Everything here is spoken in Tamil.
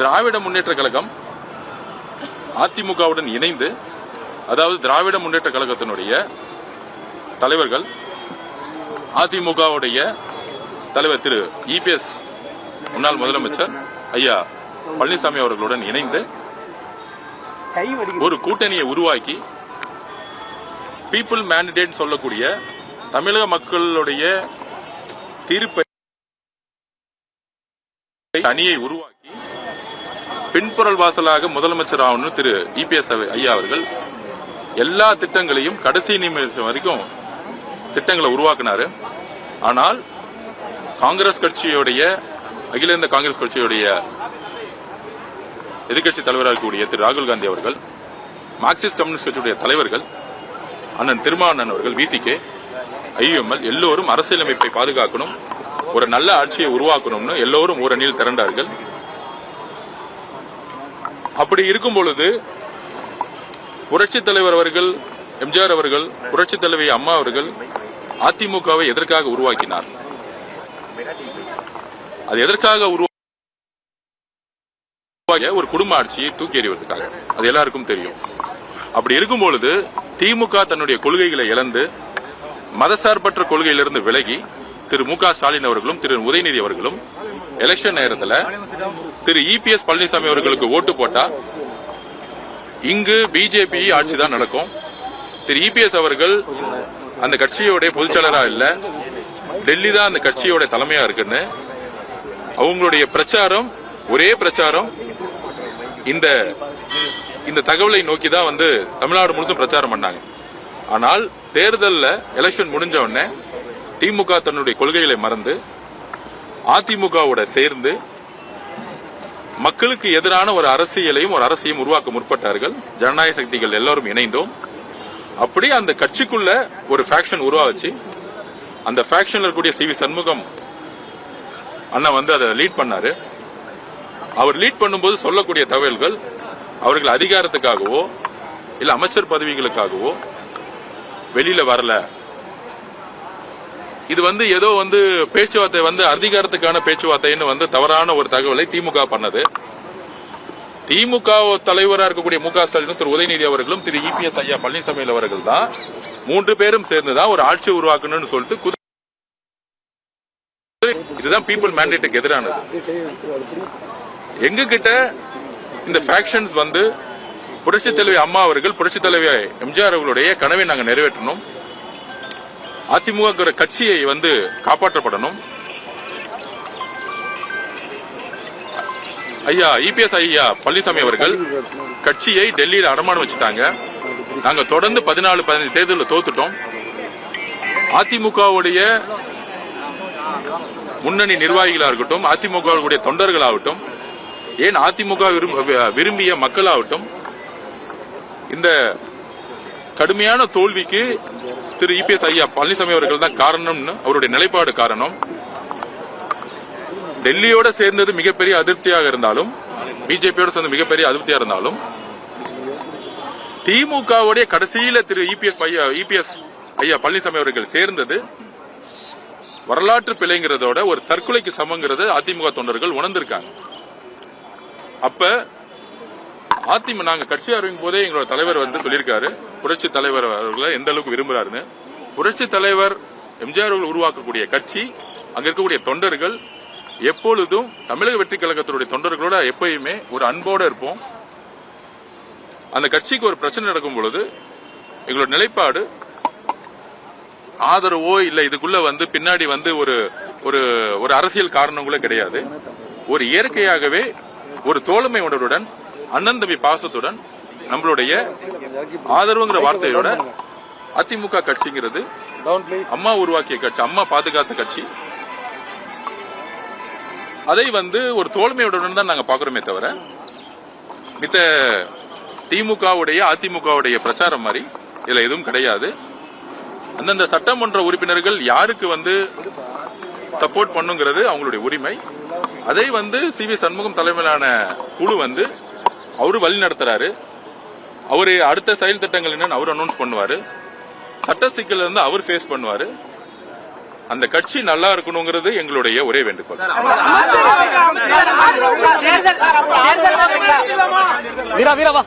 திராவிட முன்னேற்ற கழகம் அதிமுகவுடன் இணைந்து, அதாவது திராவிட முன்னேற்ற கழகத்தினுடைய தலைவர்கள் அதிமுகவுடைய தலைவர் திரு இபிஎஸ் முன்னாள் முதலமைச்சர் ஐயா பழனிசாமி அவர்களுடன் இணைந்து ஒரு கூட்டணியை உருவாக்கி பீப்புள் மேண்டேட் சொல்லக்கூடிய தமிழக மக்களுடைய தீர்ப்பை அணியை உருவாக்கி பின்புறல் வாசலாக முதலமைச்சர் ஆகணும் திரு இபிஎஸ் ஐயா அவர்கள் எல்லா திட்டங்களையும் கடைசி நிமிஷம் வரைக்கும் திட்டங்களை உருவாக்கினாரு. ஆனால் காங்கிரஸ் கட்சியுடைய, அகில இந்திய காங்கிரஸ் கட்சியுடைய எதிர்கட்சி தலைவராக இருக்கக்கூடிய திரு ராகுல் காந்தி அவர்கள், மார்க்சிஸ்ட் கம்யூனிஸ்ட் கட்சியுடைய தலைவர்கள் அண்ணன் திருமாவளவன் அவர்கள், விசிகே, ஐயுஎம்எல் எல்லோரும் அரசியலமைப்பை பாதுகாக்கணும், ஒரு நல்ல ஆட்சியை உருவாக்கணும்னு எல்லோரும் ஒரு அணியில் திரண்டார்கள். அப்படி இருக்கும் பொழுது புரட்சி தலைவர் அவர்கள், எம்ஜிஆர் அவர்கள், புரட்சி தலைவி அம்மா அவர்கள் அதிமுகவை எதற்காக உருவாக்கினார்? அது எதற்காக ஒரு குடும்ப ஆட்சியை தூக்கி எறிவதற்காக. அது எல்லாருக்கும் தெரியும். அப்படி இருக்கும் பொழுது திமுக தன்னுடைய கொள்கைகளை இழந்து மதசார்பற்ற கொள்கையிலிருந்து விலகி திரு மு க ஸ்டாலின் அவர்களும் திரு உதயநிதி அவர்களும் எலெக்ஷன் நேரத்தில் திரு இபிஎஸ் பழனிசாமி அவர்களுக்கு ஓட்டு போட்டா இங்கு பிஜேபி ஆட்சி தான் நடக்கும். திரு இபிஎஸ் அவர்கள் அந்த கட்சியோட பொதுச்செயலரா இல்ல, டெல்லி தான் அந்த கட்சியோட தலைமையா இருக்குன்னு அவங்களுடைய பிரச்சாரம், ஒரே பிரச்சாரம் இந்த தகவலை நோக்கி தான் தமிழ்நாடு முழுசும் பிரச்சாரம் பண்ணாங்க. ஆனால் தேர்தலில் எலெக்ஷன் முடிஞ்ச உடனே திமுக தன்னுடைய கொள்கைகளை மறந்து அதிமுகவோட சேர்ந்து மக்களுக்கு எதிரான ஒரு அரசியலையும் ஒரு அரசியையும் உருவாக்க முற்பட்டார்கள். ஜனநாயக சக்திகள் எல்லாரும் இணைந்தோம். அப்படி அந்த கட்சிக்குள்ள ஒரு ஃபேக்ஷன் உருவாச்சு. அந்த ஃபேக்ஷன்ல இருக்கக்கூடிய சி வி சண்முகம் அண்ணா அதை லீட் பண்ணாரு. அவர் லீட் பண்ணும்போது சொல்லக்கூடிய தகவல்கள் அவர்கள் அதிகாரத்துக்காகவோ இல்ல அமைச்சர் பதவிகளுக்காகவோ வெளியில வரல. இது ஏதோ பேச்சுவார்த்தை அதிகாரத்துக்கான பேச்சுவார்த்தைன்னு தவறான ஒரு தகவலை திமுக பண்ணது. திமுக தலைவராக இருக்கக்கூடிய மு க ஸ்டாலினும் திரு உதயநிதி அவர்களும் திரு இபிஎஸ் ஐயா பழனிசாமி அவர்கள் தான் 3 பேரும் சேர்ந்துதான் ஒரு ஆட்சி உருவாக்கணும்னு சொல்லிட்டு, இதுதான் பீப்புள் மேண்டேட்டுக்கு எதிரானது. எங்க கிட்ட இந்த ஃபேக்ஷன்ஸ் புரட்சி தலைவி அம்மா அவர்கள், புரட்சி தலைவி எம்ஜிஆர் அவர்களுடைய கனவை நாங்கள் நிறைவேற்றணும், அதிமுக கட்சியை காப்பாற்றப்படணும். ஐயா இபிஎஸ் ஐயா பழனிசாமி அவர்கள் கட்சியை டெல்லியில் அடமானம் வச்சுட்டாங்க. நாங்க தொடர்ந்து 14-15 தேர்தலில் தோத்துட்டோம். அதிமுகவுடைய முன்னணி நிர்வாகிகளா இருக்கட்டும், அதிமுக தொண்டர்களாகட்டும், ஏன் அதிமுக விரும்பிய மக்களாகட்டும், இந்த கடுமையான தோல்விக்கு திரு இபிஎஸ் ஐயா பழனிசாமி அவர்கள் தான் காரணம்னு அவருடைய நிலைப்பாடு காரணம். டெல்லியோட சேர்ந்தது மிகப்பெரிய அதிருப்தியாக இருந்தாலும், பிஜேபியோட சேர்ந்து மிகப்பெரிய அதிருப்தியா இருந்தாலும், திமுகவுடைய கடைசியில திரு இபிஎஸ் ஐயா பழனிசாமி அவர்கள் சேர்ந்தது வரலாற்று பிழைங்கிறதோட ஒரு தற்கொலைக்கு சமங்கிறது அதிமுக தொண்டர்கள் உணர்ந்திருக்காங்க. அப்ப அதிமுக நாங்க கட்சி அறிவிக்கும் போதே எங்களோட தலைவர் சொல்லியிருக்காரு, புரட்சி தலைவர் அவர்களை எந்த அளவுக்கு விரும்புறாருன்னு. புரட்சி தலைவர் எம்ஜிஆர் அவர்கள் உருவாக்கக்கூடிய கட்சி, அங்க இருக்கக்கூடிய தொண்டர்கள் எப்பொழுதும் தமிழக வெற்றி கழகத்தினுடைய தொண்டர்களோட எப்பயுமே ஒரு அன்போட இருப்போம். அந்த கட்சிக்கு ஒரு பிரச்சனை நடக்கும் பொழுது எங்களோட நிலைப்பாடு ஆதரவோ இல்ல இதுக்குள்ள பின்னாடி ஒரு அரசியல் காரணம் கூட கிடையாது. ஒரு இயற்கையாகவே ஒரு தோழமை உணர்வுடன், அண்ணன் தம்பி பாசத்துடன், நம்மளுடைய ஆதரவுங்கிற வார்த்தையோட அதிமுக கட்சிங்கிறது அம்மா உருவாக்கிய கட்சி, அம்மா பாதுகாத்த கட்சி. அதை ஒரு தோழமையுடன் தான் நாங்க பாக்குறோமே தவிர மித்த திமுகவுடைய அதிமுகவுடைய பிரச்சாரம் மாதிரி இதுல எதுவும் கிடையாது. அந்தந்த சட்டமன்ற உறுப்பினர்கள் யாருக்கு சப்போர்ட் பண்ணுங்கிறது அவங்களுடைய உரிமை. அதை சி வி சண்முகம் தலைமையிலான குழு அவரு வழி நடத்துறாரு. அவரு அடுத்த செயல் திட்டங்கள் என்னன்னு அவர் அனௌன்ஸ் பண்ணுவாரு. சட்ட சிக்கல் அவர் ஃபேஸ் பண்ணுவாரு. அந்த கட்சி நல்லா இருக்கணுங்கிறது எங்களுடைய ஒரே வேண்டுகோள். வீரா வீரா வா.